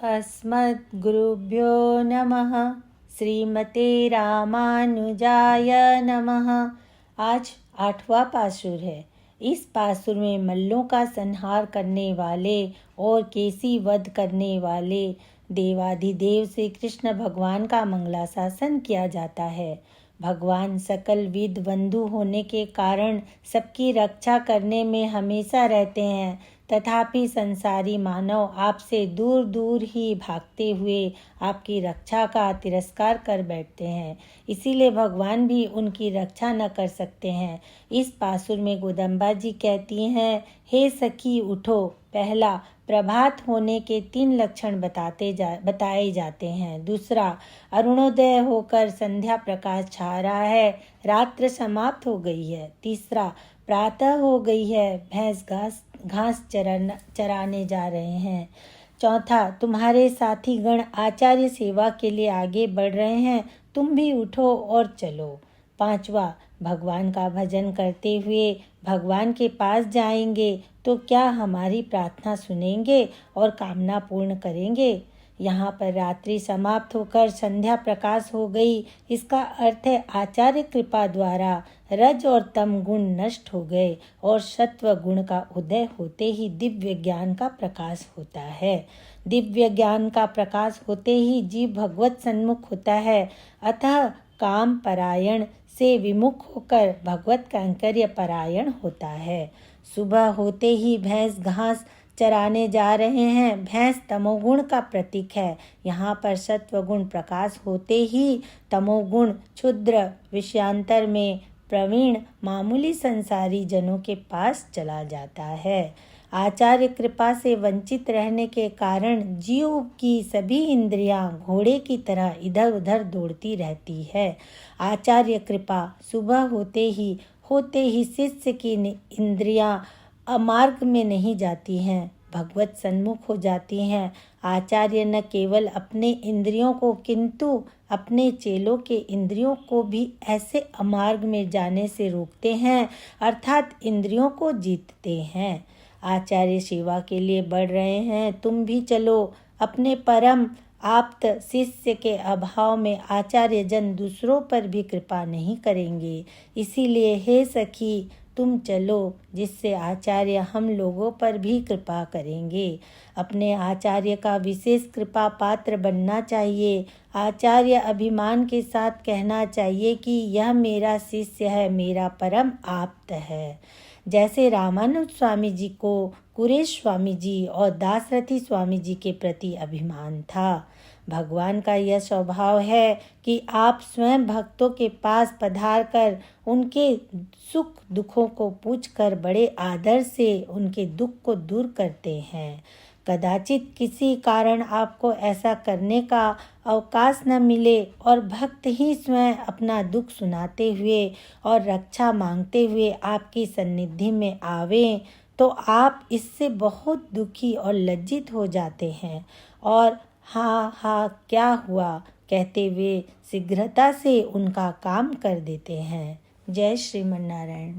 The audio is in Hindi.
अस्मद्गुरुभ्यो नमः। श्रीमते रामानुजाय नमः। आज 8वां पासुर है। इस पासुर में मल्लों का संहार करने वाले और केसी वध करने वाले देवाधिदेव श्री कृष्ण भगवान का मंगलाशासन किया जाता है। भगवान सकल विद बंधु होने के कारण सबकी रक्षा करने में हमेशा रहते हैं, तथापि संसारी मानव आपसे दूर दूर ही भागते हुए आपकी रक्षा का तिरस्कार कर बैठते हैं। इसीलिए भगवान भी उनकी रक्षा न कर सकते हैं। इस पासुर में गोदम्बा जी कहती हैं, हे सखी उठो। पहला, प्रभात होने के 3 लक्षण बताए जाते हैं। दूसरा, अरुणोदय होकर संध्या प्रकाश छा रहा है, रात्र समाप्त हो गई है। तीसरा, प्रातः हो गई है, भैंस घास चराने जा रहे हैं। चौथा, तुम्हारे साथी गण आचार्य सेवा के लिए आगे बढ़ रहे हैं, तुम भी उठो और चलो। पांचवा, भगवान का भजन करते हुए भगवान के पास जाएंगे तो क्या हमारी प्रार्थना सुनेंगे और कामना पूर्ण करेंगे। यहाँ पर रात्रि समाप्त होकर संध्या प्रकाश हो गई। इसका अर्थ है आचार्य कृपा द्वारा रज और तम गुण नष्ट हो गए और सत्व गुण का उदय होते ही दिव्य ज्ञान का प्रकाश होता है। दिव्य ज्ञान का प्रकाश होते ही जीव भगवत सन्मुख होता है। अतः काम परायण से विमुख होकर भगवत कैंकर्य परायण होता है। सुबह होते ही भैंस घास चराने जा रहे हैं। भैंस तमोगुण का प्रतीक है। यहाँ पर सत्वगुण प्रकाश होते ही तमोगुण क्षुद्र विषयांतर में प्रवीण मामूली संसारी जनों के पास चला जाता है। आचार्य कृपा से वंचित रहने के कारण जीव की सभी इंद्रियां घोड़े की तरह इधर उधर दौड़ती रहती है। आचार्य कृपा सुबह होते ही शिष्य की इंद्रियां अमार्ग में नहीं जाती हैं, भगवत सन्मुख हो जाती हैं। आचार्य न केवल अपने इंद्रियों को किंतु अपने चेलों के इंद्रियों को भी ऐसे अमार्ग में जाने से रोकते हैं, अर्थात इंद्रियों को जीतते हैं। आचार्य सेवा के लिए बढ़ रहे हैं, तुम भी चलो। अपने परम आप्त शिष्य के अभाव में आचार्य जन दूसरों पर भी कृपा नहीं करेंगे। इसीलिए हे सखी तुम चलो, जिससे आचार्य हम लोगों पर भी कृपा करेंगे। अपने आचार्य का विशेष कृपा पात्र बनना चाहिए। आचार्य अभिमान के साथ कहना चाहिए कि यह मेरा शिष्य है, मेरा परम आप्त है। जैसे रामानुज स्वामी जी को कुरेश स्वामी जी और दासरथी स्वामी जी के प्रति अभिमान था। भगवान का यह स्वभाव है कि आप स्वयं भक्तों के पास पधार कर उनके सुख दुखों को पूछकर बड़े आदर से उनके दुख को दूर करते हैं। कदाचित किसी कारण आपको ऐसा करने का अवकाश न मिले और भक्त ही स्वयं अपना दुख सुनाते हुए और रक्षा मांगते हुए आपकी सन्निधि में आवें, तो आप इससे बहुत दुखी और लज्जित हो जाते हैं और हाँ क्या हुआ कहते हुए शीघ्रता से उनका काम कर देते हैं। जय श्रीमन नारायण।